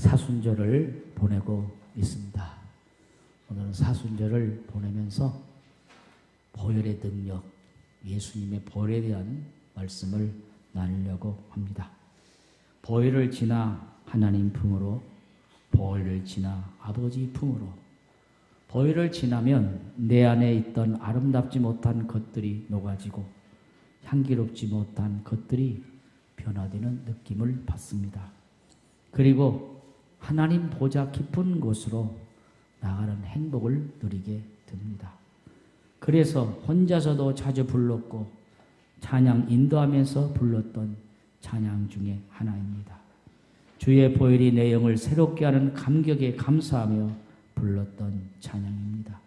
사순절을 보내고 있습니다. 오늘은 사순절을 보내면서 보혈의 능력, 예수님의 보혈에 대한 말씀을 나누려고 합니다. 보혈을 지나 하나님 품으로, 보혈을 지나 아버지 품으로, 보혈을 지나면 내 안에 있던 아름답지 못한 것들이 녹아지고 향기롭지 못한 것들이 변화되는 느낌을 받습니다. 그리고 하나님 보좌 깊은 곳으로 나가는 행복을 누리게 됩니다. 그래서 혼자서도 자주 불렀고 찬양 인도하면서 불렀던 찬양 중에 하나입니다. 주의 보혈이 내 영을 새롭게 하는 감격에 감사하며 불렀던 찬양입니다.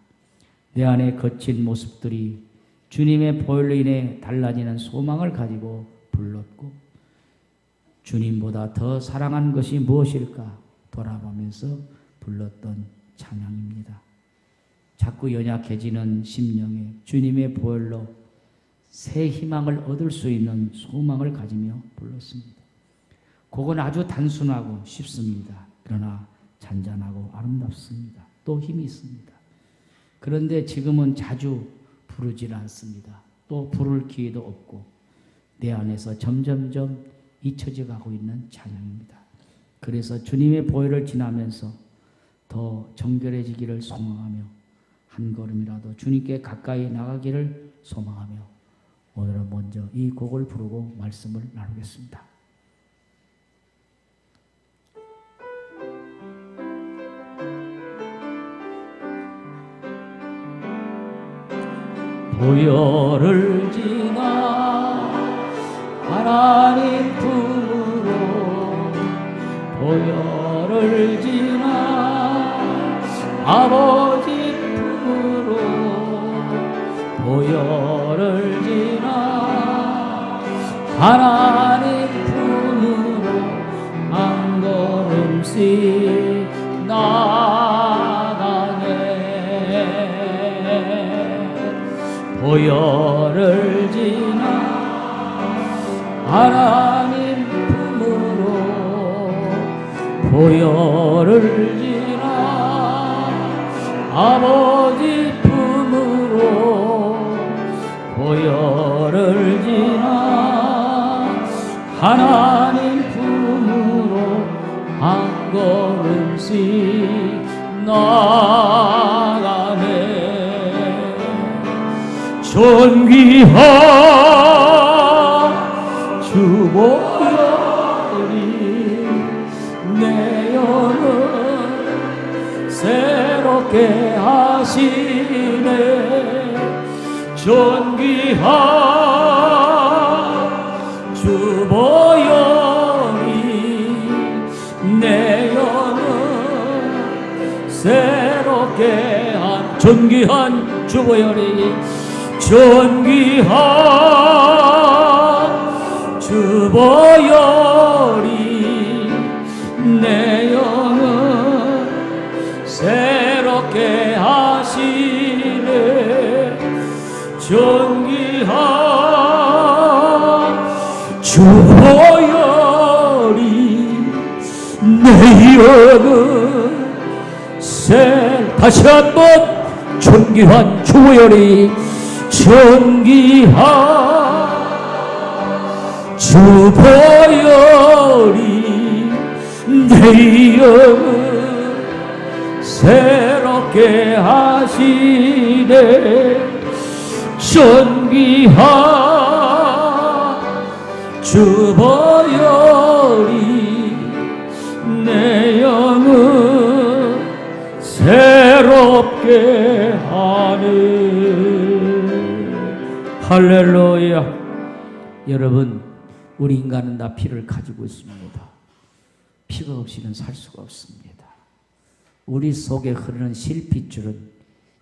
내 안에 거친 모습들이 주님의 보혈로 인해 달라지는 소망을 가지고 불렀고, 주님보다 더 사랑한 것이 무엇일까 돌아보면서 불렀던 찬양입니다. 자꾸 연약해지는 심령에 주님의 보혈로 새 희망을 얻을 수 있는 소망을 가지며 불렀습니다. 곡은 아주 단순하고 쉽습니다. 그러나 잔잔하고 아름답습니다. 또 힘이 있습니다. 그런데 지금은 자주 부르질 않습니다. 또 부를 기회도 없고 내 안에서 점점점 잊혀져 가고 있는 찬양입니다. 그래서 주님의 보혈을 지나면서 더 정결해지기를 소망하며 한 걸음이라도 주님께 가까이 나가기를 소망하며 오늘은 먼저 이 곡을 부르고 말씀을 나누겠습니다. 보혈을 지나 하나님 품으로, 보혈을 지나 아버지 품으로, 보혈을 지나 하나님 품으로 한 걸음씩 나가네. 보혈을 지나 하나님 품으로, 보혈을 지나 아버지 품으로, 보혈을 지나 하나님 품으로 한 걸음씩 나가네. 존귀한 주 보혈이 내 영을 새롭게 하시네. 존귀한 주 보혈이 내 영을 새롭게 한, 존귀한 주 보혈이, 존귀한 주 보혈이 내 영을 새롭게 하시네. 존귀한 주 보혈이 내 영을 다시 한번 존귀한 주 보혈이, 존귀한 주 보혈이 내 영을 새롭게 하시네. 존귀한 주 보혈이 내 영을 새롭게 하네. 할렐루야. 여러분, 우리 인간은 다 피를 가지고 있습니다. 피가 없이는 살 수가 없습니다. 우리 속에 흐르는 실핏줄은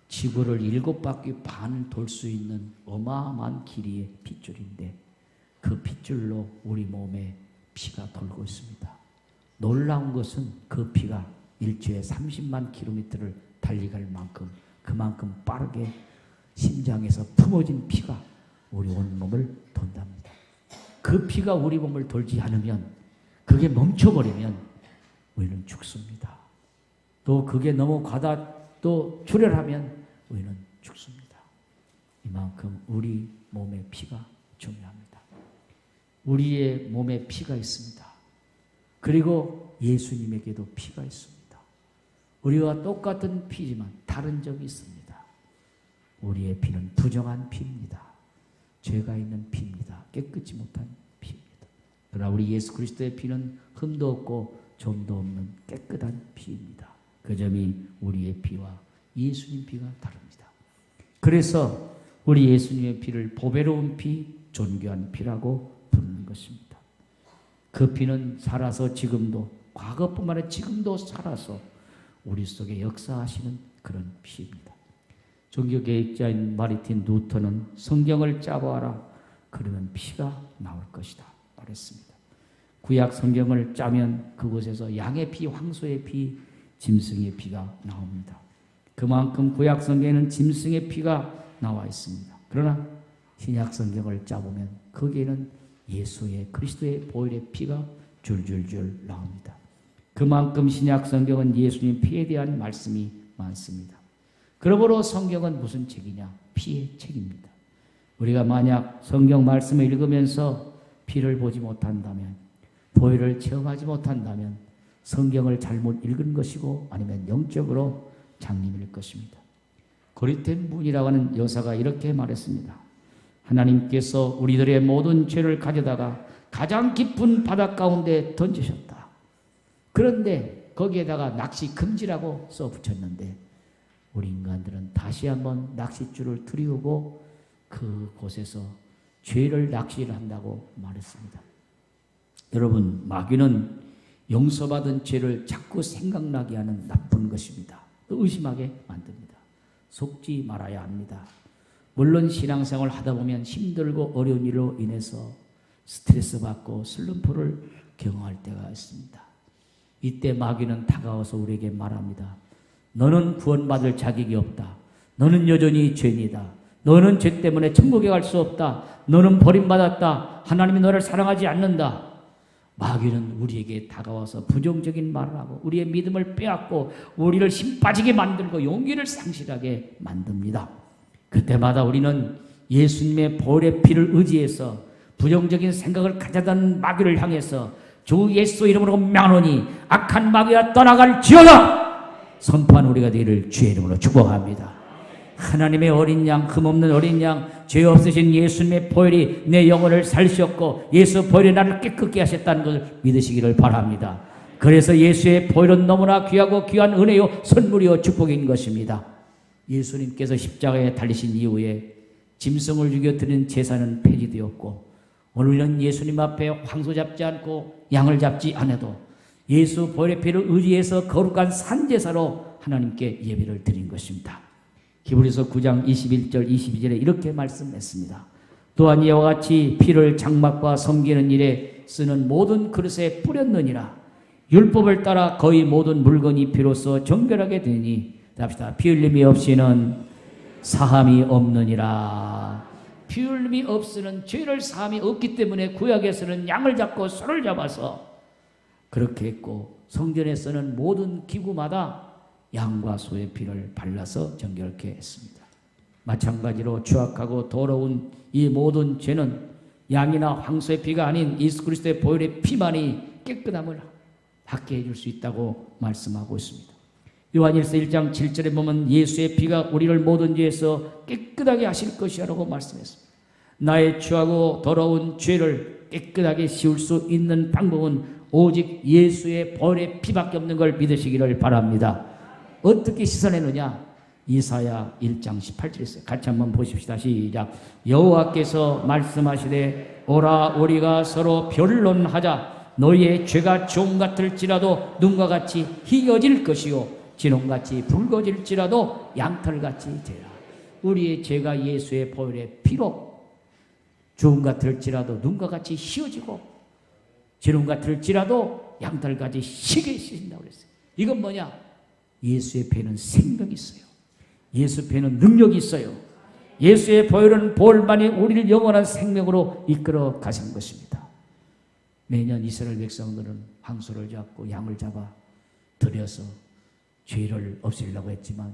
지구를 7바퀴 반을 돌 수 있는 어마어마한 길이의 핏줄인데, 그 핏줄로 우리 몸에 피가 돌고 있습니다. 놀라운 것은 그 피가 일주에 30만 킬로미터를 달려갈 만큼, 그만큼 빠르게 심장에서 품어진 피가 우리 온몸을 돈답니다. 그 피가 우리 몸을 돌지 않으면, 그게 멈춰버리면 우리는 죽습니다. 또 그게 너무 또 출혈하면 우리는 죽습니다. 이만큼 우리 몸의 피가 중요합니다. 우리의 몸에 피가 있습니다. 그리고 예수님에게도 피가 있습니다. 우리와 똑같은 피지만 다른 점이 있습니다. 우리의 피는 부정한 피입니다. 죄가 있는 피입니다. 깨끗이 못한 피입니다. 그러나 우리 예수 그리스도의 피는 흠도 없고 점도 없는 깨끗한 피입니다. 그 점이 우리의 피와 예수님 피가 다릅니다. 그래서 우리 예수님의 피를 보배로운 피, 존귀한 피라고 부르는 것입니다. 그 피는 살아서 지금도, 과거뿐만 아니라 지금도 살아서 우리 속에 역사하시는 그런 피입니다. 종교개혁자인 마르틴 루터는 성경을 짜보아라. 그러면 피가 나올 것이다 말했습니다. 구약 성경을 짜면 그곳에서 양의 피, 황소의 피, 짐승의 피가 나옵니다. 그만큼 구약 성경에는 짐승의 피가 나와 있습니다. 그러나 신약 성경을 짜보면 거기에는 예수의 그리스도의 보혈의 피가 줄줄줄 나옵니다. 그만큼 신약 성경은 예수님 피에 대한 말씀이 많습니다. 그러므로 성경은 무슨 책이냐? 피의 책입니다. 우리가 만약 성경 말씀을 읽으면서 피를 보지 못한다면, 보혈을 체험하지 못한다면 성경을 잘못 읽은 것이고 아니면 영적으로 장님일 것입니다. 고리텐 분이라고 하는 여사가 이렇게 말했습니다. 하나님께서 우리들의 모든 죄를 가져다가 가장 깊은 바다 가운데 던지셨다. 그런데 거기에다가 낚시 금지라고 써붙였는데 우리 인간들은 다시 한번 낚싯줄을 들이우고 그곳에서 죄를 낚시를 한다고 말했습니다. 여러분, 마귀는 용서받은 죄를 자꾸 생각나게 하는 나쁜 것입니다. 또 의심하게 만듭니다. 속지 말아야 합니다. 물론 신앙생활을 하다 보면 힘들고 어려운 일로 인해서 스트레스 받고 슬럼프를 경험할 때가 있습니다. 이때 마귀는 다가와서 우리에게 말합니다. 너는 구원받을 자격이 없다. 너는 여전히 죄인이다. 너는 죄 때문에 천국에 갈 수 없다. 너는 버림받았다. 하나님이 너를 사랑하지 않는다. 마귀는 우리에게 다가와서 부정적인 말을 하고 우리의 믿음을 빼앗고 우리를 힘 빠지게 만들고 용기를 상실하게 만듭니다. 그때마다 우리는 예수님의 보혈의 피를 의지해서 부정적인 생각을 가져다는 마귀를 향해서 주 예수 이름으로 명하노니 악한 마귀가 떠나갈지어다 선포한 우리가 되기를 주의 이름으로 축복합니다. 하나님의 어린 양, 흠없는 어린 양, 죄 없으신 예수님의 보혈이 내 영혼을 살리셨고 예수 보혈이 나를 깨끗게 하셨다는 것을 믿으시기를 바랍니다. 그래서 예수의 보혈은 너무나 귀하고 귀한 은혜요 선물이요 축복인 것입니다. 예수님께서 십자가에 달리신 이후에 짐승을 죽여 드린 제사는 폐지되었고 오늘은 예수님 앞에 황소 잡지 않고 양을 잡지 않아도 예수 보혈의 피를 의지해서 거룩한 산제사로 하나님께 예배를 드린 것입니다. 히브리서 9장 21절 22절에 이렇게 말씀했습니다. 또한 이와 같이 피를 장막과 섬기는 일에 쓰는 모든 그릇에 뿌렸느니라. 율법을 따라 거의 모든 물건이 피로써 정결하게 되니 합시다. 피 흘림이 없이는 사함이 없느니라. 피 흘림이 없으는 죄를 사함이 없기 때문에 구약에서는 양을 잡고 소를 잡아서 그렇게 했고 성전에서는 모든 기구마다 양과 소의 피를 발라서 정결케 했습니다. 마찬가지로 추악하고 더러운 이 모든 죄는 양이나 황소의 피가 아닌 예수 그리스도의 보혈의 피만이 깨끗함을 받게 해줄 수 있다고 말씀하고 있습니다. 요한일서 1장 7절에 보면 예수의 피가 우리를 모든 죄에서 깨끗하게 하실 것이라고 말씀했습니다. 나의 추하고 더러운 죄를 깨끗하게 씌울 수 있는 방법은 오직 예수의 보혈의 피밖에 없는 걸 믿으시기를 바랍니다. 어떻게 씻어내느냐? 이사야 1장 18절에 있어요. 같이 한번 보십시다. 시작. 여호와께서 말씀하시되 오라 우리가 서로 변론하자. 너희의 죄가 종 같을지라도 눈과 같이 희어질 것이요 진홍같이 붉어질지라도 양털같이 되라. 우리의 죄가 예수의 보혈의 피로 종 같을지라도 눈과 같이 희어지고 진홍 같을지라도 양털같이 희게 씻는다고 그랬어요. 이건 뭐냐? 예수의 피에는 생명이 있어요. 예수 피에는 능력이 있어요. 예수의 보혈은 보혈만이 우리를 영원한 생명으로 이끌어 가신 것입니다. 매년 이스라엘 백성들은 황소를 잡고 양을 잡아 들여서 죄를 없애려고 했지만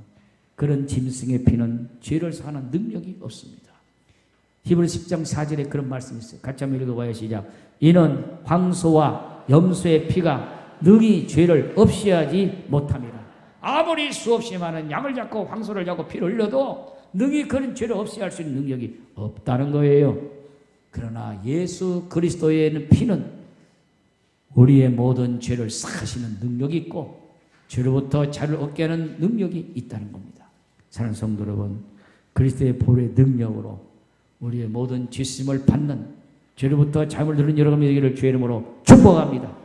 그런 짐승의 피는 죄를 사하는 능력이 없습니다. 히브리서 10장 4절에 그런 말씀이 있어요. 같이 한번 읽어봐요. 시작. 이는 황소와 염소의 피가 능히 죄를 없애하지 못함이라. 아무리 수없이 많은 양을 잡고 황소를 잡고 피를 흘려도 능히 그런 죄를 없애할 수 있는 능력이 없다는 거예요. 그러나 예수 그리스도의 피는 우리의 모든 죄를 사하시는 능력이 있고 죄로부터 자유를 얻게 하는 능력이 있다는 겁니다. 사랑하는 성도 여러분, 그리스도의 보혈의 능력으로 우리의 모든 죄심을 받는 죄로부터 자유를 누리는 여러분의 되기를 주의 이름으로 축복합니다.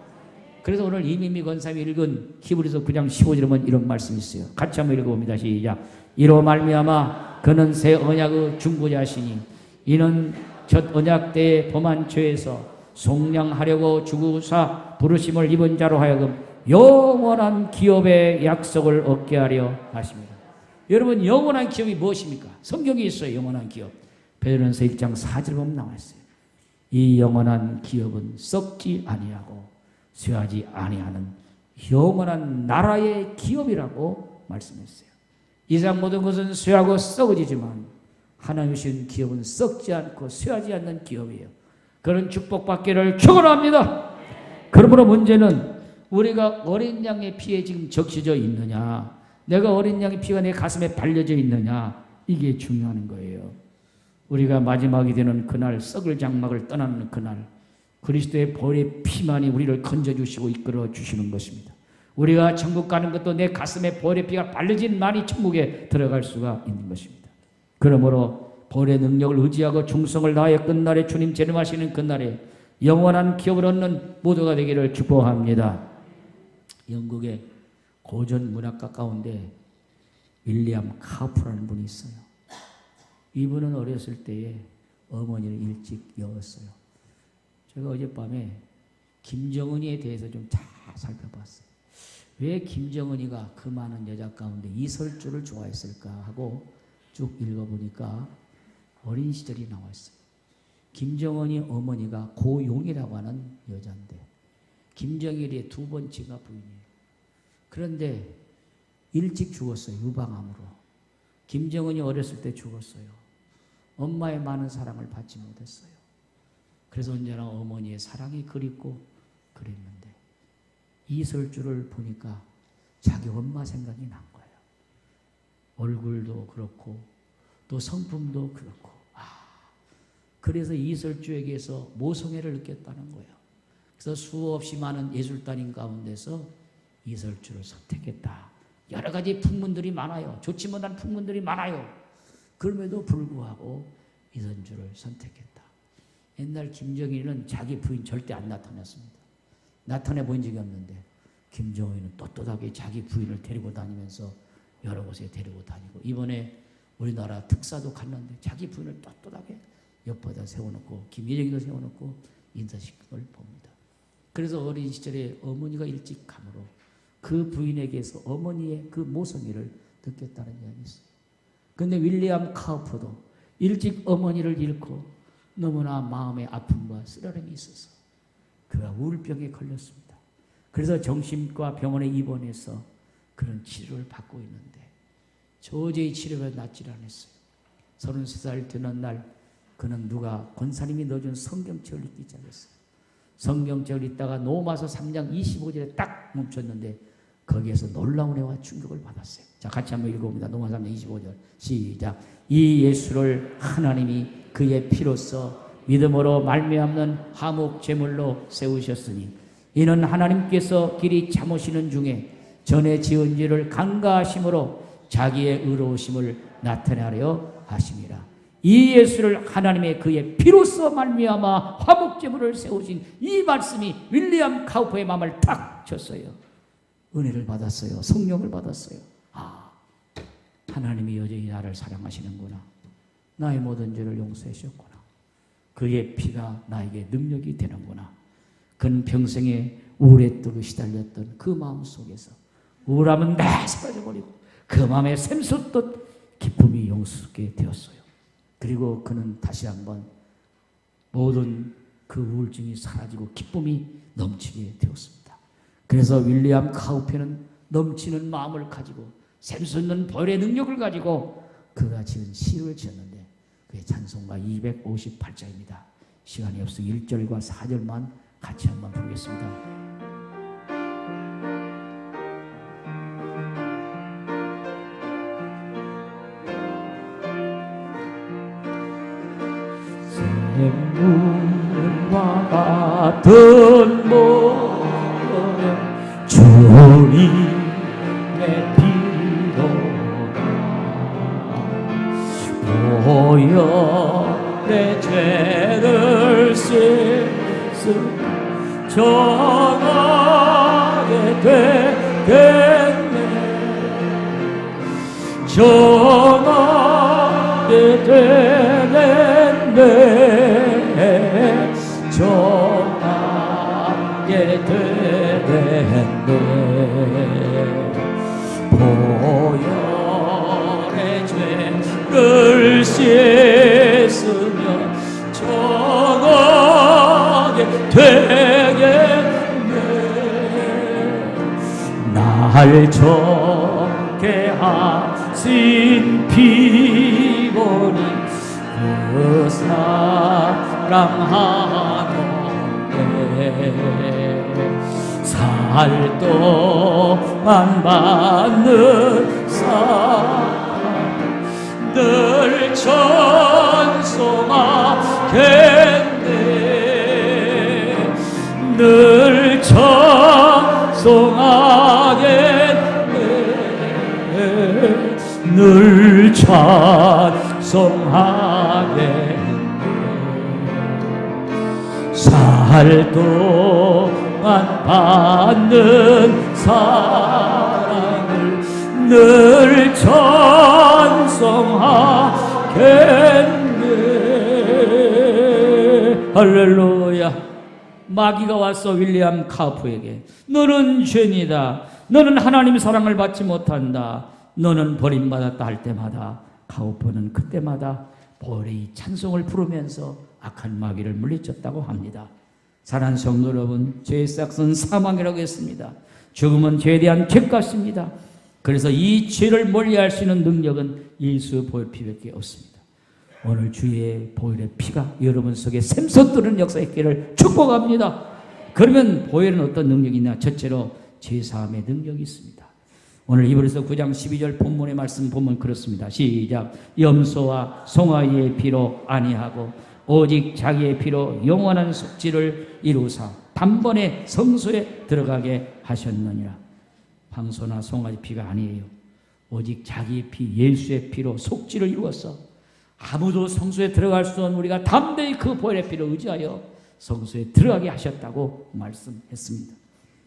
그래서 오늘 이민미 권사님이 읽은 히브리서 9장 15절에 보면 이런 말씀이 있어요. 같이 한번 읽어봅니다. 시작. 이로 말미암아 그는 새 언약의 중보자시니 이는 첫 언약 때에 범한 죄에서 속량하려고 주구사 부르심을 입은 자로 하여금 영원한 기업의 약속을 얻게 하려 하십니다. 여러분, 영원한 기업이 무엇입니까? 성경에 있어요. 영원한 기업. 베드로전서 1장 4절 보면 나와 있어요. 이 영원한 기업은 썩지 아니하고 쇠하지 아니하는 영원한 나라의 기업이라고 말씀했어요. 이 세상 모든 것은 쇠하고 썩어지지만 하나님 주신 기업은 썩지 않고 쇠하지 않는 기업이에요. 그런 축복받기를 축원합니다. 그러므로 문제는 우리가 어린 양의 피에 지금 적셔져 있느냐, 내가 어린 양의 피가 내 가슴에 발려져 있느냐, 이게 중요한 거예요. 우리가 마지막이 되는 그날, 썩을 장막을 떠나는 그날, 그리스도의 보혈의 피만이 우리를 건져주시고 이끌어 주시는 것입니다. 우리가 천국 가는 것도 내 가슴에 보혈의 피가 발려진 만이 천국에 들어갈 수가 있는 것입니다. 그러므로 보혈의 능력을 의지하고 충성을 다하여 끝날에 주님 재림하시는 그날에 영원한 기업을 얻는 모두가 되기를 축복합니다. 영국의 고전 문학가 가운데 윌리엄 카프라는 분이 있어요. 이분은 어렸을 때에 어머니를 일찍 잃었어요. 제가 어젯밤에 김정은이에 대해서 좀 잘 살펴봤어요. 왜 김정은이가 그 많은 여자 가운데 이설주를 좋아했을까 하고 쭉 읽어보니까 어린 시절이 나와 있어요. 김정은이 어머니가 고용이라고 하는 여자인데 김정일의 두 번째가 부인이에요. 그런데 일찍 죽었어요. 유방암으로. 김정은이 어렸을 때 죽었어요. 엄마의 많은 사랑을 받지 못했어요. 그래서 언제나 어머니의 사랑이 그립고 그랬는데 이설주를 보니까 자기 엄마 생각이 난 거예요. 얼굴도 그렇고 또 성품도 그렇고 그래서 이설주에게서 모성애를 느꼈다는 거예요. 그래서 수없이 많은 예술단인 가운데서 이설주를 선택했다. 여러 가지 풍문들이 많아요. 좋지 못한 풍문들이 많아요. 그럼에도 불구하고 이설주를 선택했다. 옛날 김정일은 자기 부인 절대 안 나타냈습니다. 나타내 보인 적이 없는데 김정일은 떳떳하게 자기 부인을 데리고 다니면서 여러 곳에 데리고 다니고 이번에 우리나라 특사도 갔는데 자기 부인을 떳떳하게 옆에다 세워놓고 김여정도 세워놓고 인사시킨 걸 봅니다. 그래서 어린 시절에 어머니가 일찍 가므로 그 부인에게서 어머니의 그 모성애를 느꼈다는 이야기 있어요. 그런데 윌리엄 카우퍼도 일찍 어머니를 잃고 너무나 마음의 아픔과 쓰라림이 있어서 그가 우울병에 걸렸습니다. 그래서 정신과 병원에 입원해서 그런 치료를 받고 있는데 도저히 치료가 낫질 않았어요. 33살 되는 날 그는 누가 권사님이 넣어준 성경책을 읽기 시작했어요. 성경책을 읽다가 로마서 3장 25절에 딱 멈췄는데 거기에서 놀라운 애와 충격을 받았어요. 자, 같이 한번 읽어봅니다. 로마서 3장 25절 시작. 이 예수를 하나님이 그의 피로써 믿음으로 말미암는 화목 제물로 세우셨으니 이는 하나님께서 길이 참으시는 중에 전에 지은 죄를 간과하심으로 자기의 의로우심을 나타내려 하심이라. 이 예수를 하나님의 그의 피로써 말미암아 화목 제물을 세우신 이 말씀이 윌리엄 카우퍼의 마음을 탁 쳤어요. 은혜를 받았어요. 성령을 받았어요. 하나님이 여전히 나를 사랑하시는구나. 나의 모든 죄를 용서해 주셨구나. 그의 피가 나에게 능력이 되는구나. 그는 평생에 우울에 뜨고 시달렸던 그 마음 속에서 우울함은 다 사라져버리고 그 마음에 샘솟던 기쁨이 용서게 되었어요. 그리고 그는 다시 한번 모든 그 우울증이 사라지고 기쁨이 넘치게 되었습니다. 그래서 윌리엄 카우페는 넘치는 마음을 가지고 샘솟는 벌의 능력을 가지고 그가 지은 시를 지었는데 그의 찬송가 258자입니다. 시간이 없어 1절과 4절만 같이 한번 부르겠습니다. 샘물과 같은 몸에 주님의 피로가 보혈의 죄를 씻음 전하게 되겠네. 전하게 되겠네. 전하게 되겠네. 보혈의 죄를 씻으며 전하게 되겠네. 날 좋게 하신 피보니 그 사랑하노네. 살 동안 받는 사랑 늘 찬송하겠네. 늘 찬송하겠네. 늘 찬송하겠네. 살 동안 받는 사랑을 늘 찬송하겠네. 할렐루야. 마귀가 와서 윌리엄 카우프에게 너는 죄인이다. 너는 하나님의 사랑을 받지 못한다. 너는 버림받았다 할 때마다 카우프는 그때마다 보혈의 찬송을 부르면서 악한 마귀를 물리쳤다고 합니다. 사랑하는 성도 여러분, 죄의 싹은 사망이라고 했습니다. 죽음은 죄에 대한 죄값입니다. 그래서 이 죄를 멀리할 수 있는 능력은 예수의 보혈 피밖에 없습니다. 오늘 주의 보혈의 피가 여러분 속에 샘솟드는 역사의 있기를 축복합니다. 그러면 보혈은 어떤 능력이 있냐? 첫째로 죄사함의 능력이 있습니다. 오늘 히브리서 9장 12절 본문의 말씀 보면 그렇습니다. 시작. 염소와 송아지의 피로 아니하고 오직 자기의 피로 영원한 속죄를 이루사 단번에 성소에 들어가게 하셨느니라. 황소나 송아지 피가 아니에요. 오직 자기의 피, 예수의 피로 속죄를 이루었어. 아무도 성소에 들어갈 수 없는 우리가 담대히 그 보혈의 피를 의지하여 성소에 들어가게 하셨다고 말씀했습니다.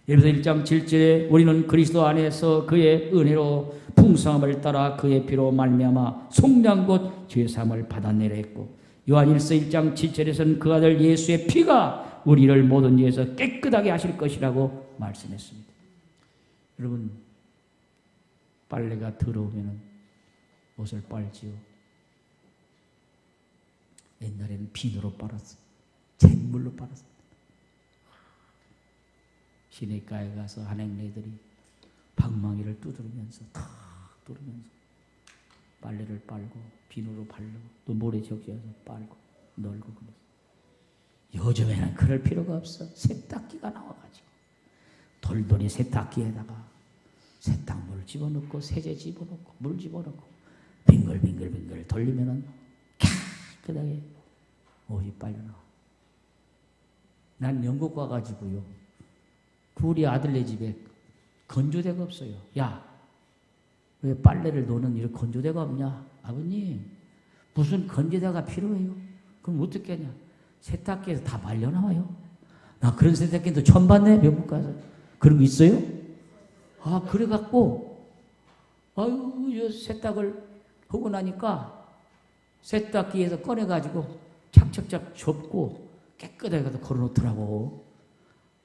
에베소 1장 7절에 우리는 그리스도 안에서 그의 은혜로 풍성함을 따라 그의 피로 말미암아 속량 곧 죄사함을 받아내려 했고, 요한일서 1장 7절에서는 그 아들 예수의 피가 우리를 모든 죄에서 깨끗하게 하실 것이라고 말씀했습니다. 여러분, 빨래가 더러우면 옷을 빨지요. 옛날에는 비누로 빨았어. 잿물로 빨았어. 시내가에 가서 한행네들이 방망이를 두드리면서 탁 두르면서 빨래를 빨고 비누로 바르고 또 모래 적셔서 빨고 널고 그러면서. 요즘에는 그럴 필요가 없어. 세탁기가 나와가지고 돌돌이 세탁기에다가 세탁물을 집어넣고 세제 집어넣고 물 집어넣고 빙글빙글 돌리면은 깨끗하게 옷이 빨려나와. 난 영국 가가지고요, 우리 아들네 집에 건조대가 없어요. 야, 왜 빨래를 놓는 이런 건조대가 없냐? 아버님, 무슨 건조대가 필요해요? 그럼 어떻게 하냐? 세탁기에서 다 말려나와요. 나 그런 세탁기도 처음 봤네, 미국 가서. 그런 거 있어요? 아, 그래갖고, 아유, 세탁을 하고 나니까 세탁기에서 꺼내가지고 착착착 접고 깨끗하게 걸어놓더라고.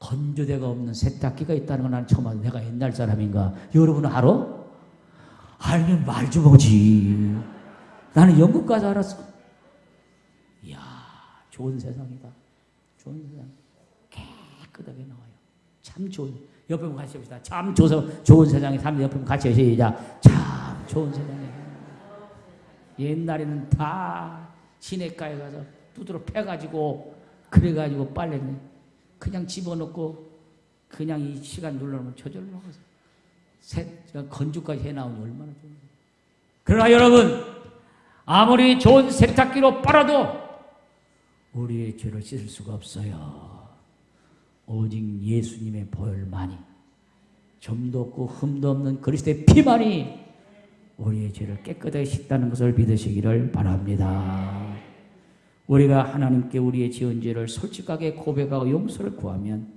건조대가 없는 세탁기가 있다는 건 나는 처음 알았는데, 내가 옛날 사람인가? 여러분 알아? 알면 말 좀 하지. 나는 영국 가서 알았어. 이야, 좋은 세상이다. 좋은 세상. 깨끗하게 나와요. 참 좋은. 옆에 한번 같이 해봅시다. 참 좋은 세상에 사는 옆에 한번 같이 해보시죠. 시작. 참 좋은 세상에. 옛날에는 다 시내가에 가서 두드러 패가지고 그래가지고 빨래는 그냥 집어넣고 그냥 이 시간 눌러놓으면 저절로 나가서 건조까지 해나오니 얼마나 좋은지. 그러나 여러분, 아무리 좋은 세탁기로 빨아도 우리의 죄를 씻을 수가 없어요. 오직 예수님의 보혈만이, 점도 없고 흠도 없는 그리스도의 피만이 우리의 죄를 깨끗하게 씻다는 것을 믿으시기를 바랍니다. 우리가 하나님께 우리의 지은 죄를 솔직하게 고백하고 용서를 구하면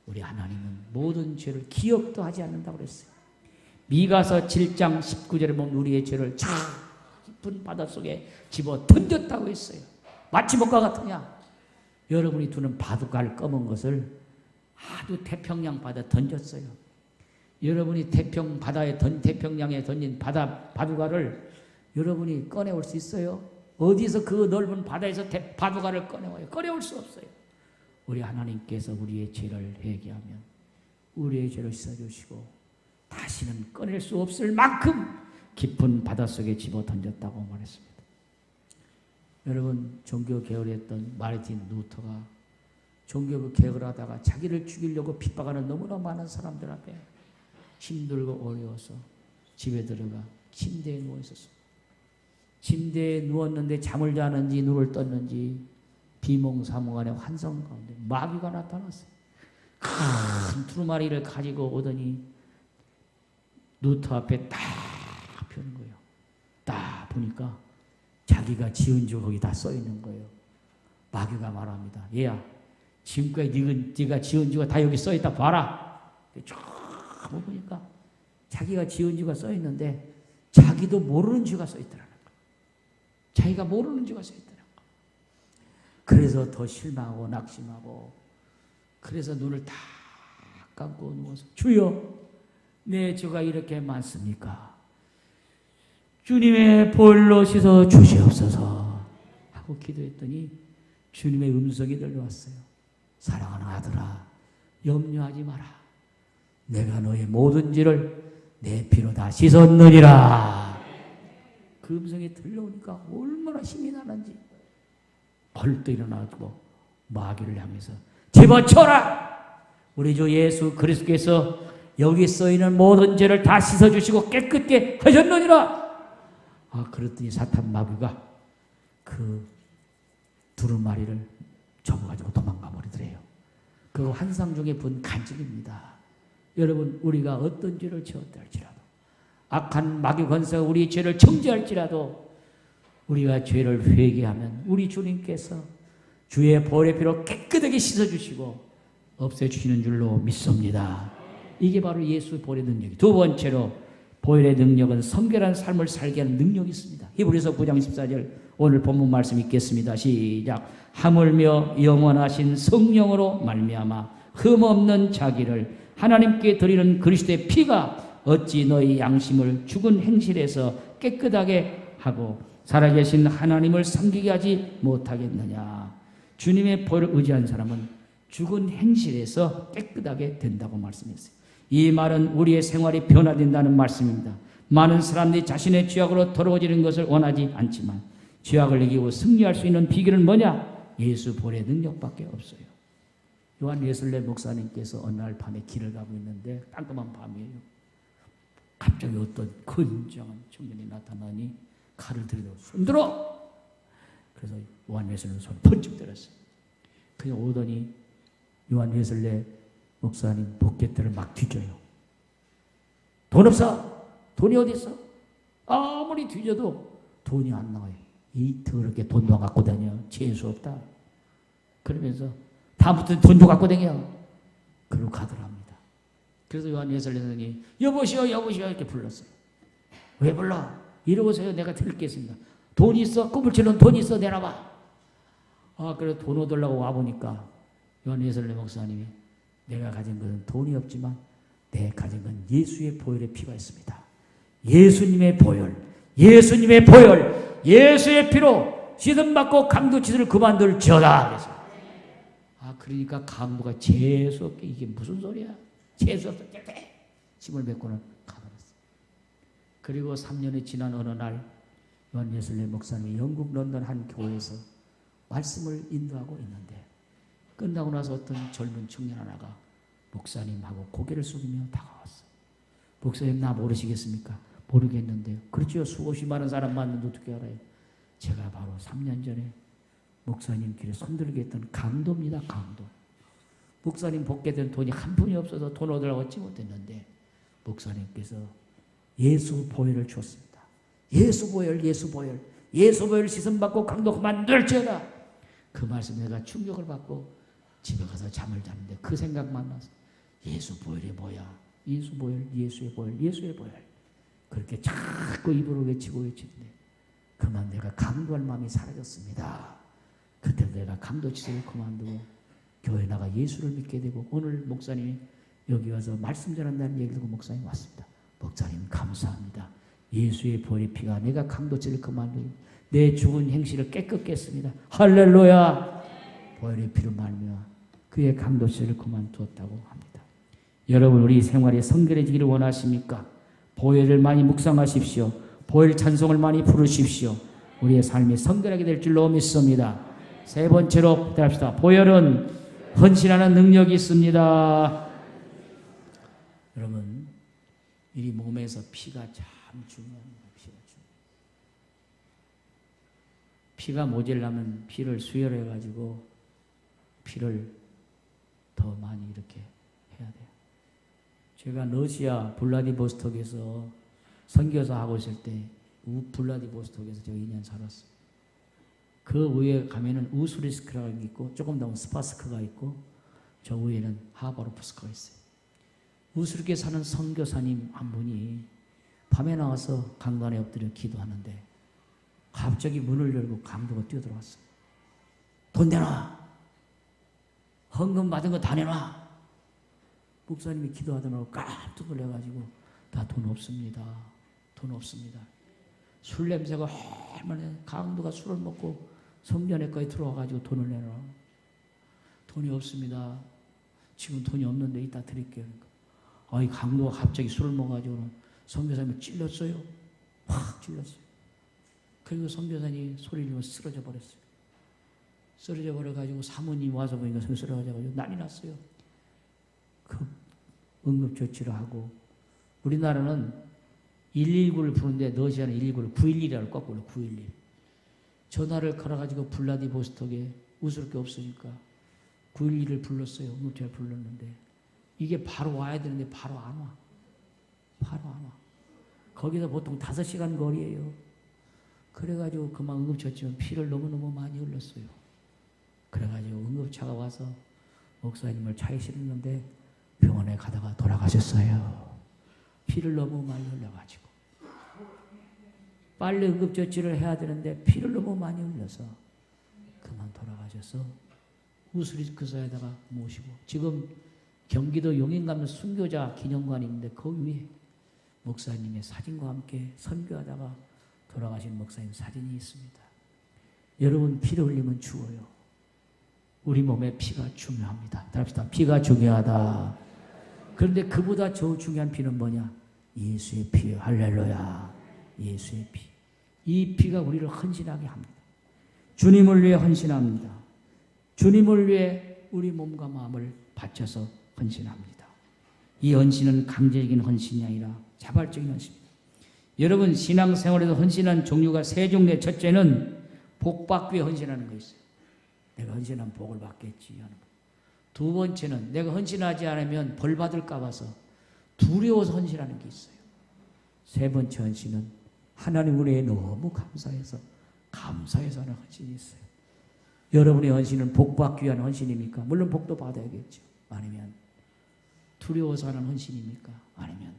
우리 하나님은 모든 죄를 기억도 하지 않는다고 그랬어요. 미가서 7장 19절에 보면 우리의 죄를 저 깊은 바닷속에 집어 던졌다고 했어요. 마치 뭐가 같으냐? 여러분이 두는 바둑알 검은 것을 아주 태평양 바다에 던졌어요. 여러분이 태평양에 던진 바둑알을 여러분이 꺼내올 수 있어요? 어디서 그 넓은 바다에서 바둑알을 꺼내와요? 꺼내올 수 없어요. 우리 하나님께서 우리의 죄를 회개하면 우리의 죄를 씻어주시고 다시는 꺼낼 수 없을 만큼 깊은 바닷속에 집어 던졌다고 말했습니다. 여러분, 종교 개혁을 했던 마르틴 루터가 종교 개혁을 하다가 자기를 죽이려고 핍박하는 너무나 많은 사람들 앞에 힘들고 어려워서 집에 들어가 침대에 누워 있었습니다. 침대에 누웠는데 잠을 자는지 눈을 떴는지 비몽사몽간의 환상 가운데 마귀가 나타났어요. 큰 두루마리를 가지고 오더니 루터 앞에 딱 펴는 거예요. 딱 보니까 자기가 지은 줄 거기 다 써 있는 거예요. 마귀가 말합니다. 얘야, 지금까지 네가 지은 주가 다 여기 써 있다 봐라. 쭉 보니까 자기가 지은 주가 써 있는데 자기도 모르는 주가 써 있더라는 거예요. 자기가 모르는 주가 써 있더라는 거예요. 그래서 더 실망하고 낙심하고, 그래서 눈을 다 감고 누워서 주여, 내 죄가 이렇게 많습니까? 주님의 보혈로 씻어 주시옵소서 하고 기도했더니 주님의 음성이 들려왔어요. 사랑하는 아들아, 염려하지 마라. 내가 너의 모든 죄를 내 피로 다 씻었느니라. 그 음성이 들려오니까 얼마나 힘이 나는지 벌떡 일어나고 마귀를 향해서 집어쳐라. 우리 주 예수 그리스도께서 여기 써있는 모든 죄를 다 씻어주시고 깨끗게 하셨느니라. 그랬더니 사탄 마귀가 그 두루마리를 접어가지고 도망가 버리더래요. 그 환상 중에 본 간증입니다. 여러분, 우리가 어떤 죄를 지었다 할지라도, 악한 마귀 권세가 우리 죄를 정죄할지라도 우리가 죄를 회개하면 우리 주님께서 주의 보혈의 피로 깨끗하게 씻어주시고 없애주시는 줄로 믿습니다. 이게 바로 예수 보혈의 능력이. 두 번째로 보혈의 능력은 성결한 삶을 살게 하는 능력이 있습니다. 히브리서 9장 14절 오늘 본문 말씀 읽겠습니다. 시작. 하물며 영원하신 성령으로 말미암아 흠없는 자기를 하나님께 드리는 그리스도의 피가 어찌 너희 양심을 죽은 행실에서 깨끗하게 하고 살아계신 하나님을 섬기게 하지 못하겠느냐. 주님의 보혈을 의지한 사람은 죽은 행실에서 깨끗하게 된다고 말씀했어요. 이 말은 우리의 생활이 변화된다는 말씀입니다. 많은 사람들이 자신의 죄악으로 더러워지는 것을 원하지 않지만 죄악을 이기고 승리할 수 있는 비결은 뭐냐? 예수 보혈의 능력밖에 없어요. 요한 웨슬레 목사님께서 어느 날 밤에 길을 가고 있는데 깜깜한 밤이에요. 갑자기 어떤 건장한 청년이 나타나니 칼을 들이대고 손들어! 그래서 요한 웨슬레는 손을 번쩍 들었어요. 그냥 오더니 요한 웨슬레 목사님 복개대를 막 뒤져요. 돈 없어? 돈이 어디 있어? 아무리 뒤져도 돈이 안 나와요. 이 더럽게 돈도 안 갖고 다녀. 재수 없다. 그러면서 다음부터 돈도 갖고 다녀. 그러고 가더랍니다. 그래서 요한 웨슬레는 여보시오 이렇게 불렀어요. 왜 불러? 이러고서요, 내가 드릴겠습니다. 돈 있어? 꿈을 치는 돈 있어? 내놔봐. 그래서 돈 얻으려고 와보니까 요한 웨슬레 목사님이 내가 가진 것은 돈이 없지만 내 가진 건 예수의 보혈의 피가 있습니다. 예수님의 보혈, 예수님의 보혈, 예수의 피로 씻음받고 강도짓을 그만둘 지어다. 그래서 그러니까 강도가 재수없게 이게 무슨 소리야? 재수없어 힘을 뱉고는 가버렸어요. 그리고 3년이 지난 어느 날 요한 웨슬리 목사님이 영국 런던 한 교회에서 말씀을 인도하고 있는데 끝나고 나서 어떤 젊은 청년 하나가 목사님하고 고개를 숙이며 다가왔어요. 목사님 나 모르시겠습니까? 모르겠는데요. 그렇죠. 수없이 많은 사람 만났는데 어떻게 알아요? 제가 바로 3년 전에 목사님 길에 손들게 했던 강도입니다. 강도. 목사님 복게 된 돈이 한 푼이 없어서 돈 얻으려고 얻지 못했는데 목사님께서 예수 보혈을 줬습니다. 예수 보혈, 예수 보혈, 예수 보혈 씻음받고 강도 그만둘지어다. 그 말씀 내가 충격을 받고 집에 가서 잠을 자는데 그 생각만 나서 예수 보혈이 뭐야? 예수 보혈, 예수의 보혈, 예수의 보혈. 그렇게 자꾸 입으로 외치는데 그만 내가 강도할 마음이 사라졌습니다. 그때 내가 강도 치료를 그만두고 교회 나가 예수를 믿게 되고 오늘 목사님이 여기 와서 말씀 전한다는 얘기를 듣고 목사님 왔습니다. 목사님 감사합니다. 예수의 보혈의 피가 내가 강도죄를 그만두고 내 죽은 행실을 깨끗게 했습니다. 할렐루야. 보혈의 피로 말미암아 그의 강도죄를 그만두었다고 합니다. 여러분 우리 생활이 성결해지기를 원하십니까? 보혈을 많이 묵상하십시오. 보혈 찬송을 많이 부르십시오. 우리의 삶이 성결하게 될 줄로 믿습니다. 세 번째로 부탁합시다. 보혈은 헌신하는 능력이 있습니다. 여러분 이 몸에서 피가 참 중요합니다. 피가 모자라면 피를 수혈해가지고 피를 더 많이 이렇게 해야 돼요. 제가 러시아 블라디보스톡에서 선교사 하고 있을 때 블라디보스톡에서 제가 2년 살았어요. 그 위에 가면은 우스리스크라고 있고 조금 더 스파스크가 있고 저 위에는 하바로프스크가 있어요. 우스리스크에 사는 선교사님 한 분이 밤에 나와서 강단에 엎드려 기도하는데 갑자기 문을 열고 강도가 뛰어들어왔어요. 돈 내놔. 헌금 받은 거 다 내놔. 목사님이 기도하더라고 깜짝 놀라가지고 다 돈 없습니다. 돈 없습니다. 술 냄새가 얼마나 강도가 술을 먹고 성전에까지 들어와가지고 돈을 내놔. 돈이 없습니다. 지금 돈이 없는데 이따 드릴게요. 아이 강도가 갑자기 술을 먹어가지고 선교사님을 찔렀어요. 확 찔렀어요. 그리고 선교사님이 소리를 지르며 쓰러져 버렸어요. 쓰러져 버려가지고 사모님 와서 보니까 쓰러져가지고 난리 났어요. 그 응급조치를 하고 우리나라는 119를 부르는데 러시아는 119를 911이라고 거꾸로 911. 전화를 걸어가지고 블라디보스톡에 웃을 게 없으니까 911을 불렀어요. 응급차를 불렀는데 이게 바로 와야 되는데 바로 안 와. 바로 안 와. 거기서 보통 5시간 거리예요. 그래가지고 그만 응급처치면 피를 너무너무 많이 흘렸어요. 그래가지고 응급차가 와서 목사님을 차에 실었는데 병원에 가다가 돌아가셨어요. 피를 너무 많이 흘려가지고. 빨리 응급조치를 해야 되는데 피를 너무 많이 흘려서 그만 돌아가셔서 우스리스크사에다가 모시고 지금 경기도 용인 가면 순교자 기념관이 있는데 그 위에 목사님의 사진과 함께 선교하다가 돌아가신 목사님 사진이 있습니다. 여러분 피를 흘리면 죽어요. 우리 몸에 피가 중요합니다. 답시다. 피가 중요하다. 그런데 그보다 더 중요한 피는 뭐냐? 예수의 피예요. 할렐루야. 예수의 피. 이 피가 우리를 헌신하게 합니다. 주님을 위해 헌신합니다. 주님을 위해 우리 몸과 마음을 바쳐서 헌신합니다. 이 헌신은 강제적인 헌신이 아니라 자발적인 헌신입니다. 여러분 신앙생활에서 헌신한 종류가 세 종류의 첫째는 복 받기 위해 헌신하는 거 있어요. 내가 헌신하면 복을 받겠지 하는 거. 두 번째는 내가 헌신하지 않으면 벌 받을까 봐서 두려워서 헌신하는 게 있어요. 세 번째 헌신은 하나님 은혜에 너무 감사해서 하는 헌신이 있어요. 여러분의 헌신은 복 받기 위한 헌신입니까? 물론 복도 받아야겠죠. 아니면 두려워서 하는 헌신입니까? 아니면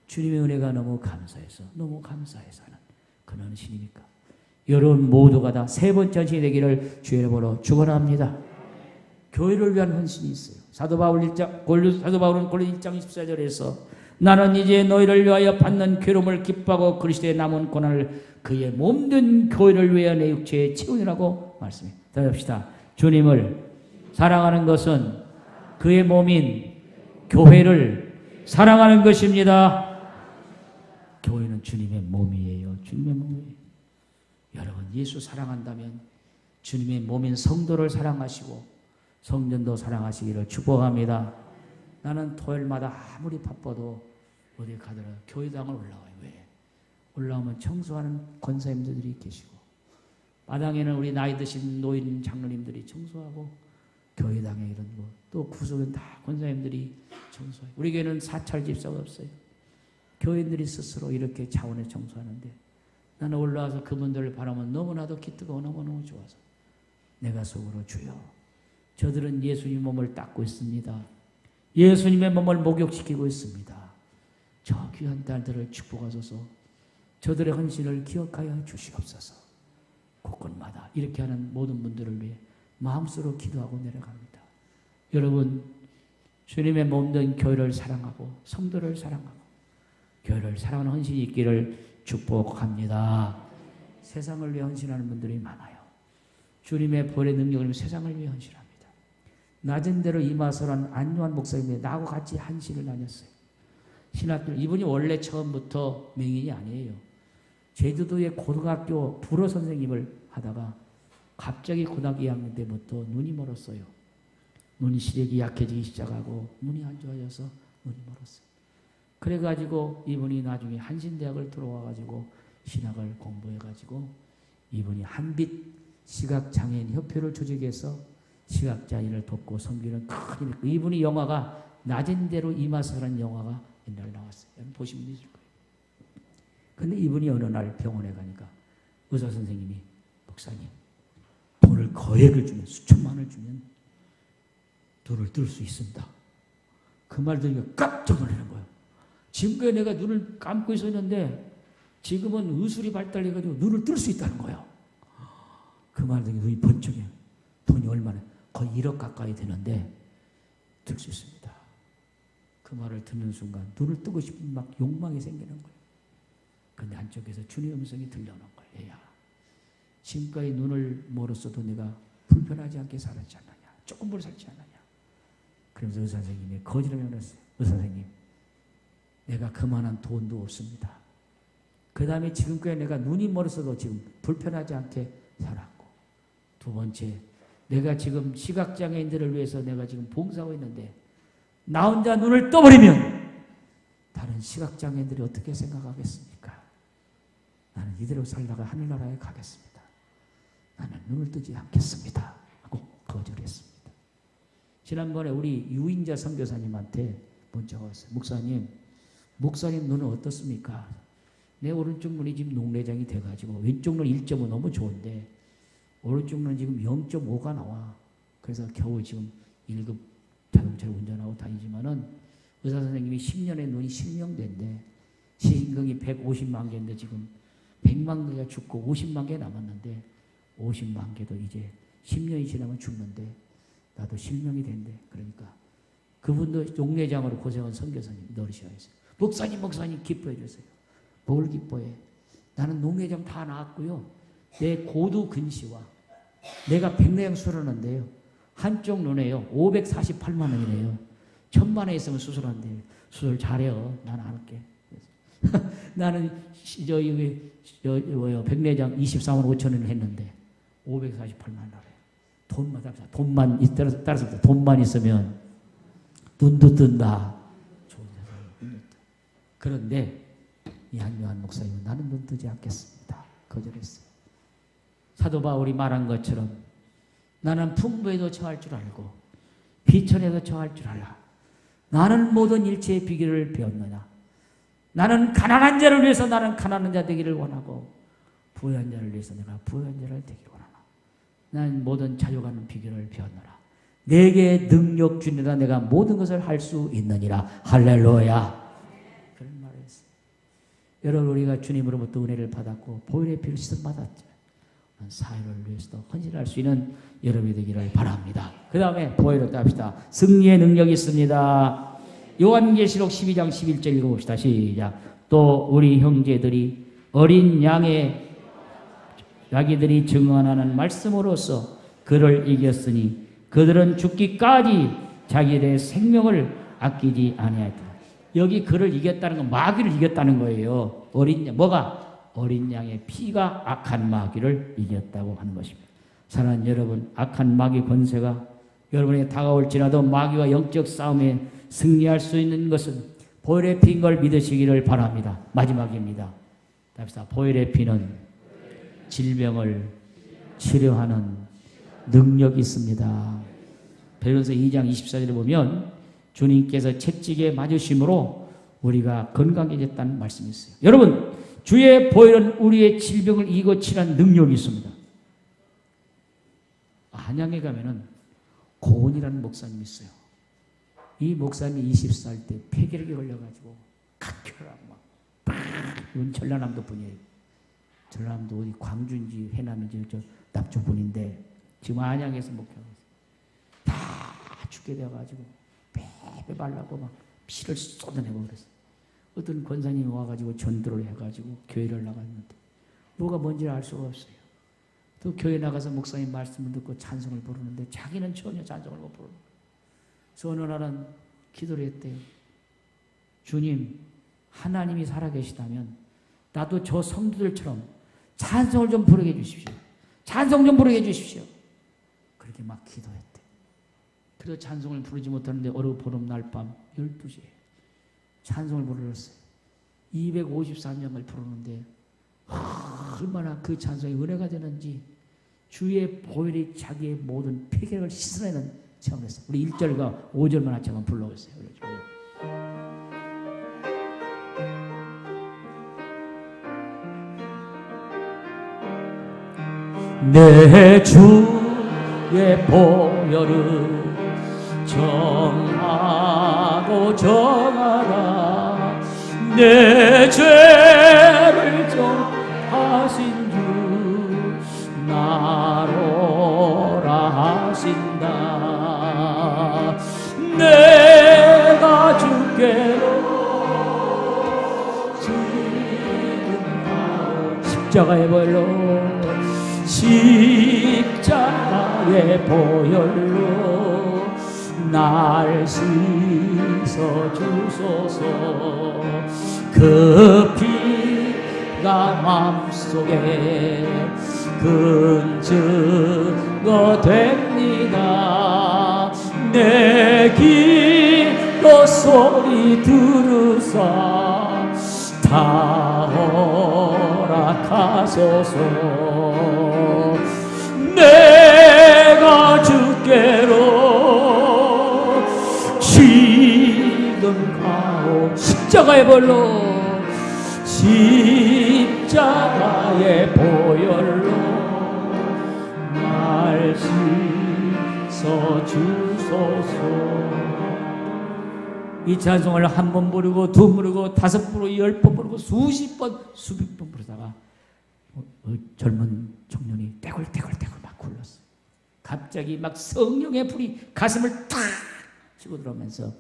주님의 은혜가 너무 감사해서 하는 그런 헌신입니까? 여러분 모두가 다 세 번째 헌신이 되기를 주의 이름으로 축원합니다. 교회를 위한 헌신이 있어요. 사도 바울은 골로새 1장 14절에서 나는 이제 너희를 위하여 받는 괴로움을 기뻐하고 그리스도의 남은 고난을 그의 몸된 교회를 위하여 내 육체에 채우니라고 말씀해요. 따라합시다. 주님을 사랑하는 것은 그의 몸인 교회를 사랑하는 것입니다. 교회는 주님의 몸이에요. 주님의 몸이에요. 여러분, 예수 사랑한다면 주님의 몸인 성도를 사랑하시고 성전도 사랑하시기를 축복합니다. 나는 토요일마다 아무리 바빠도 어디 가더라도 교회당을 올라와요. 왜? 올라오면 청소하는 권사님들이 계시고 마당에는 우리 나이 드신 노인 장로님들이 청소하고 교회당에 이런 거 또 구석은 다 권사님들이 청소해요. 우리 교회는 사찰 집사가 없어요. 교인들이 스스로 이렇게 자원에 청소하는데 나는 올라와서 그분들을 바라보면 너무나도 기특하고 너무너무 좋아서 내가 속으로 주여 저들은 예수님 몸을 닦고 있습니다. 예수님의 몸을 목욕시키고 있습니다. 저 귀한 딸들을 축복하소서. 저들의 헌신을 기억하여 주시옵소서. 곳곳마다 이렇게 하는 모든 분들을 위해 마음속으로 기도하고 내려갑니다. 여러분, 주님의 몸된 교회를 사랑하고 성도를 사랑하고 교회를 사랑하는 헌신이 있기를 축복합니다. 세상을 위해 헌신하는 분들이 많아요. 주님의 벌의 능력을 세상을 위해 헌신합니다. 낮은 대로 이마설한 안요한 목사님이 나하고 같이 한식을 다녔어요. 신학교 이분이 원래 처음부터 맹인이 아니에요. 제주도의 고등학교 불어 선생님을 하다가 갑자기 고등학교 2학년 때부터 눈이 멀었어요. 눈이 시력이 약해지기 시작하고 눈이 안 좋아져서 눈이 멀었어요. 그래가지고 이분이 나중에 한신대학을 들어와가지고 신학을 공부해가지고 이분이 한빛 시각장애인 협회를 조직해서 시각장애인을 돕고 섬기는 큰 일. 이분이 영화가 낮은 대로 이마서라는 영화가 옛날에 나왔어요. 여러분 보시면 있을 거예요. 근데 이분이 어느 날 병원에 가니까 의사 선생님이 목사님 돈을 거액을 주면 수천만 원을 주면 눈을 뜰 수 있습니다. 그 말 들으니까 깜짝 놀라는 거예요. 지금까지 내가 눈을 감고 있었는데 지금은 의술이 발달해가지고 눈을 뜰 수 있다는 거예요. 그 말 들으니까 눈이 번쩍해요. 돈이 얼마나 거의 1억 가까이 되는데 뜰 수 있습니다. 그 말을 듣는 순간 눈을 뜨고 싶은 막 욕망이 생기는 거예요. 근데 한쪽에서 주님의 음성이 들려오는 거예요. 얘야, 지금까지 눈을 멀었어도 내가 불편하지 않게 살았지 않느냐. 조금 살지 않느냐. 그러면서 의사 선생님이 거짓말을 했어요. 의사 선생님, 내가 그만한 돈도 없습니다. 그 다음에 지금까지 내가 눈이 멀었어도 지금 불편하지 않게 살았고, 두 번째, 내가 지금 시각장애인들을 위해서 내가 지금 봉사하고 있는데 나 혼자 눈을 떠버리면 다른 시각장애인들이 어떻게 생각하겠습니까? 나는 이대로 살다가 하늘나라에 가겠습니다. 나는 눈을 뜨지 않겠습니다. 하고 거절했습니다. 지난번에 우리 유인자 선교사님한테 문자가 왔어요. 목사님 눈은 어떻습니까? 내 오른쪽 눈이 지금 녹내장이 돼가지고 왼쪽 눈 1.5 너무 좋은데 오른쪽 눈은 지금 0.5가 나와. 그래서 겨우 지금 1급 자동차를 운전하고 다니지만은 의사 선생님이 10년에 눈이 실명된대. 시신경이 150만 개인데 지금 100만 개가 죽고 50만 개 남았는데 50만 개도 이제 10년이 지나면 죽는데 나도 실명이 된대. 그러니까 그분도 녹내장으로 고생한 선교사님 너르시아 있어요. 목사님 기뻐해 주세요. 뭘 기뻐해? 나는 녹내장 다 나았고요. 내 고두 근시와 내가 백내장 수술하는데요. 한쪽 눈에요. 548만 원이래요. 1000만 원 있으면 수술한대요. 수술 잘해요. 난 안 할게. 나는 백내장 24만 5천 원을 했는데 548만 원이래요. 돈만 따라서 돈만 있으면 눈도 뜬다. 좋은 세상에. 그런데 이 한요한 목사님은 나는 눈 뜨지 않겠습니다. 거절했어요. 사도 바울이 말한 것처럼 나는 풍부에도 처할 줄 알고 비천에도 처할 줄 알라. 나는 모든 일체의 비결을 배웠느냐. 나는 가난한 자를 위해서 나는 가난한 자 되기를 원하고 부유한 자를 위해서 내가 부유한 자를 되기를 원하나. 나는 모든 자유가는 비결을 배웠노라. 내게 능력 주니라 내가 모든 것을 할 수 있느니라. 할렐루야. 그런 말을 했어요. 여러분 우리가 주님으로부터 은혜를 받았고 보혈의 피를 씻음 받았죠. 사회를 위해서도 헌신할 수 있는 여러분이 되기를 바랍니다. 그 다음에 보혈을 합시다. 승리의 능력이 있습니다. 요한계시록 12장 11절 읽어봅시다. 시작. 또 우리 형제들이 어린 양의 자기들이 증언하는 말씀으로써 그를 이겼으니 그들은 죽기까지 자기들의 생명을 아끼지 아니하였다. 여기 그를 이겼다는 건 마귀를 이겼다는 거예요. 어린 양, 뭐가? 어린 양의 피가 악한 마귀를 이겼다고 하는 것입니다. 사랑하는 여러분, 악한 마귀 권세가 여러분에게 다가올지라도 마귀와 영적 싸움에 승리할 수 있는 것은 보혈의 피인 걸 믿으시기를 바랍니다. 마지막입니다. 답시다. 보혈의 피는 질병을 치료하는 능력이 있습니다. 베드로서 2장 24절에 보면 주님께서 채찍에 맞으심으로 우리가 건강해졌다는 말씀이 있어요. 여러분, 주의 보혈은 우리의 질병을 이기고 치료하는 능력이 있습니다. 한양에 가면은 고은이라는 목사님이 있어요. 이 목사님이 20살 때 폐결핵에 걸려가지고 각혈하고 막 이건 전라남도 분이에요. 전라남도 어디 광주인지 해남인지 저 남쪽 분인데 지금 안양에서 목회하고 있어요. 다 죽게 되어가지고 빼빼 말라고 막 피를 쏟아내고 그랬어요. 어떤 권사님이 와가지고 전도를 해가지고 교회를 나갔는데 뭐가 뭔지 알 수가 없어요. 또 교회 나가서 목사님 말씀을 듣고 찬송을 부르는데 자기는 전혀 찬송을 못 부르는 거예요. 그래서 어느 날은 기도를 했대요. 주님, 하나님이 살아계시다면 나도 저 성도들처럼 찬송을 좀 부르게 해주십시오. 찬송 좀 부르게 해주십시오. 그렇게 막 기도했대. 그래서 찬송을 부르지 못하는데 어느 보름날 밤 12시에 찬송을 부르렀어요. 253명을 부르는데 얼마나 그 찬송이 은혜가 되는지 주의 보혈이 자기의 모든 폐결을 씻어내는 체험을 했어요. 우리 1절과 5절만 같이 한번 불러보세요. 내 주의 보혈을 정하고 정하라. 내 죄를 정하신 주 나로라 하신다. 내가 주께로 지금 십자가의 보혈로 십자가의 보혈로 날 씻어 주소서. 그 피가 마음속에 근증거 됩니다. 내 기도 소리 들으사 다 허락하소서. 내가 주께로 지금 가오. 십자가의 보혈로 십자가의 보혈로 날 씻어 주소서. 이 찬송을 한 번 부르고 두 번 부르고 다섯 부르고 10번 부르고 수십 번 수백 번 부르다가 젊은 청년이 떼굴떼굴떼굴 막 굴렀어. 갑자기 막 성령의 불이 가슴을 탁 치고 들어오면서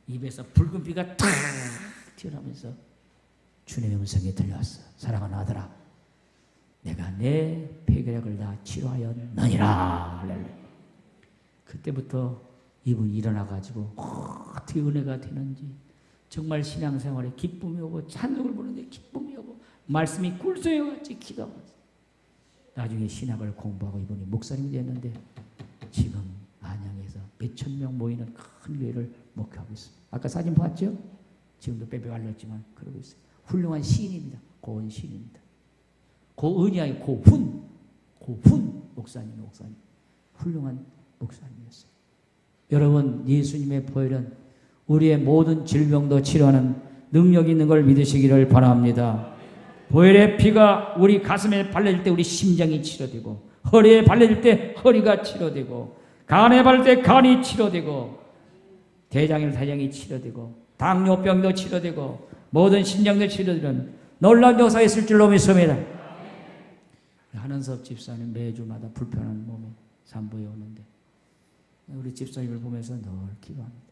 입에서 붉은 피가 탁 튀어나오면서 주님의 음성이 들려왔어. 사랑하는 아들아, 내가 내 폐결핵을 다 치료하였느니라. 할렐루야. 그때부터 이분이 일어나가지고 어떻게 은혜가 되는지 정말 신앙생활에 기쁨이 오고 찬송을 부르는데 기쁨이 오고 말씀이 꿀소여같이 기가 막혀. 나중에 신학을 공부하고 이분이 목사님이 됐는데 지금 안양에서 몇천 명 모이는 큰 교회를 목회하고 있습니다. 아까 사진 봤죠? 지금도 빼빼 알렸지만 그러고 있어요. 훌륭한 시인입니다. 고은 시인입니다. 고은이 아니고 고훈 목사님. 훌륭한 목사님이었어요. 여러분, 예수님의 보혈은 우리의 모든 질병도 치료하는 능력이 있는 걸 믿으시기를 바랍니다. 보혈의 피가 우리 가슴에 발려질 때 우리 심장이 치료되고, 허리에 발려질 때 허리가 치료되고, 간에 발릴 때 간이 치료되고, 대장이 치료되고, 당뇨병도 치료되고, 모든 신장도 치료되는 놀라운 역사가 있을 줄로 믿습니다. 한은섭 집사님 매주마다 불편한 몸에 산부에 오는데 우리 집사님을 보면서 늘 기도합니다.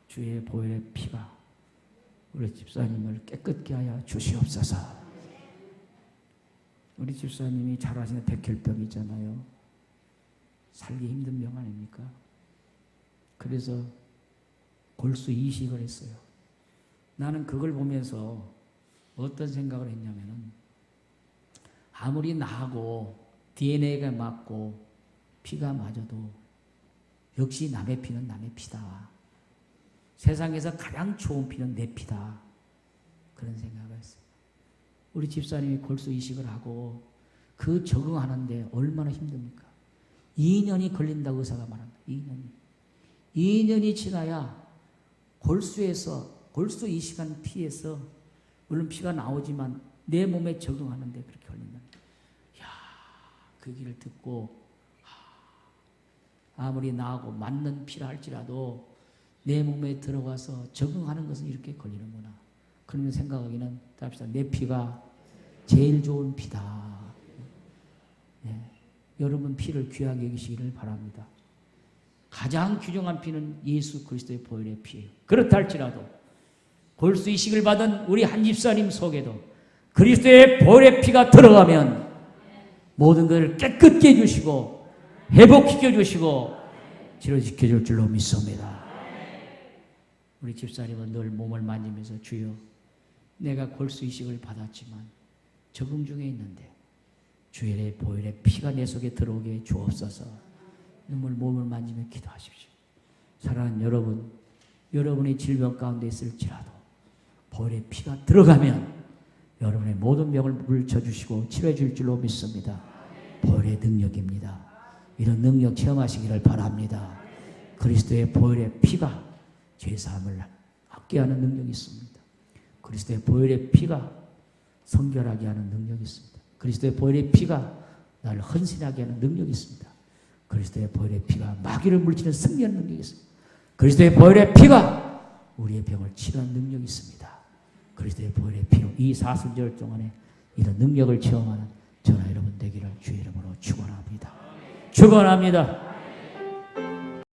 주의 보혈의 피가 우리 집사님을 깨끗게 하여 주시옵소서. 우리 집사님이 잘 아시는 백혈병 있잖아요. 살기 힘든 병 아닙니까? 그래서 골수 이식을 했어요. 나는 그걸 보면서 어떤 생각을 했냐면은 아무리 나하고 DNA가 맞고 피가 맞아도 역시 남의 피는 남의 피다. 세상에서 가장 좋은 피는 내 피다. 그런 생각을 했어요. 우리 집사님이 골수 이식을 하고 그 적응하는데 얼마나 힘듭니까? 2년이 걸린다고 의사가 말합니다. 2년이 지나야 골수 이식한 피에서 물론 피가 나오지만 내 몸에 적응하는데 그렇게 걸린다. 이야, 그 길을 듣고 아무리 나하고 맞는 피라 할지라도 내 몸에 들어가서 적응하는 것은 이렇게 걸리는구나. 그러면 생각하기는 답시다. 내 피가 제일 좋은 피다. 네. 여러분 피를 귀하게 여기시기를 바랍니다. 가장 귀중한 피는 예수 그리스도의 보혈의 피예요. 그렇다 할지라도 골수 이식을 받은 우리 한 집사님 속에도 그리스도의 보혈의 피가 들어가면 모든 것을 깨끗게 해주시고 회복시켜 주시고 치료시켜 줄 줄로 믿습니다. 우리 집사님은 늘 몸을 만지면서 주여 내가 골수 이식을 받았지만 적응 중에 있는데 주의 보혈의 피가 내 속에 들어오게 주옵소서. 눈물 몸을 만지며 기도하십시오. 사랑하는 여러분, 여러분의 질병 가운데 있을지라도 보혈의 피가 들어가면 여러분의 모든 병을 물쳐주시고 치료해 줄 줄로 믿습니다. 보혈의 능력입니다. 이런 능력 체험하시기를 바랍니다. 그리스도의 보혈의 피가 죄사함을 함께하는 능력이 있습니다. 그리스도의 보혈의 피가 성결하게 하는 능력이 있습니다. 그리스도의 보혈의 피가 나를 헌신하게 하는 능력이 있습니다. 그리스도의 보혈의 피가 마귀를 물리치는 승리하는 능력이 있습니다. 그리스도의 보혈의 피가 우리의 병을 치료하는 능력이 있습니다. 그리스도의 보혈의 피로 이 사순절 동안에 이런 능력을 체험하는 저나 여러분 되기를 주의 이름으로 축원합니다. 축원합니다.